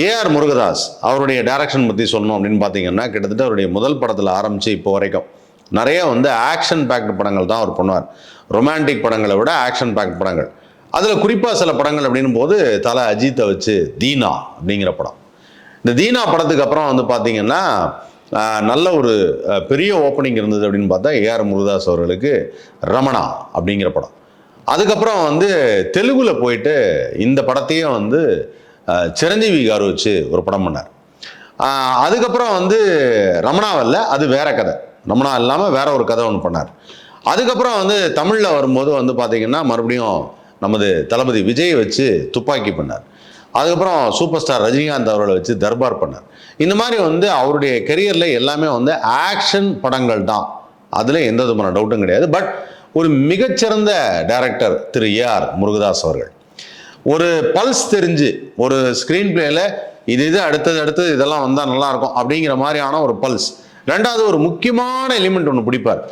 AR Murugadoss அவருடைய direction பற்றி சொல்லணும் அப்படின்னு பார்த்தீங்கன்னா, கிட்டத்தட்ட அவருடைய முதல் படத்தில் ஆரம்பித்து இப்போ வரைக்கும் நிறைய ஆக்ஷன் பேக்டு படங்கள் தான் அவர் பண்ணுவார். ரொமான்டிக் படங்களை விட ஆக்ஷன் பேக்டு படங்கள். அதில் குறிப்பாக சில படங்கள் அப்படின்னும் போது தலை அஜித்தை வச்சு தீனா அப்படிங்கிற படம். இந்த தீனா படத்துக்கு அப்புறம் பார்த்தீங்கன்னா நல்ல ஒரு பெரிய ஓப்பனிங் இருந்தது அப்படின்னு பார்த்தா ஏஆர் முருகதாஸ் அவர்களுக்கு ரமணா அப்படிங்கிற படம். அதுக்கப்புறம் தெலுங்குல போயிட்டு இந்த படத்தையும் சிரஞ்சீவி கார் வச்சு ஒரு படம் பண்ணார். அதுக்கப்புறம் ரமணாவல்ல, அது வேற கதை. ரமணா இல்லாமல் வேற ஒரு கதை ஒன்று பண்ணார். அதுக்கப்புறம் தமிழில் வரும்போது பார்த்தீங்கன்னா மறுபடியும் நமது தளபதி விஜய் வச்சு துப்பாக்கி பண்ணார். அதுக்கப்புறம் சூப்பர் ஸ்டார் ரஜினிகாந்த் அவர்களை வச்சு தர்பார் பண்ணார். இந்த மாதிரி அவருடைய கெரியரில் எல்லாமே ஆக்ஷன் படங்கள் தான். அதில் எந்த விதமான டவுட்டும் கிடையாது. பட் ஒரு மிகச்சிறந்த டைரக்டர் திரு ஏஆர் முருகதாஸ் அவர்கள். ஒரு பல்ஸ் தெரிஞ்சு ஒரு ஸ்க்ரீன் பிளேல இது அடுத்தது இதெல்லாம் வந்தால் நல்லாயிருக்கும் அப்படிங்கிற மாதிரியான ஒரு பல்ஸ். ரெண்டாவது ஒரு முக்கியமான எலிமெண்ட் ஒன்று பிடிப்பார்.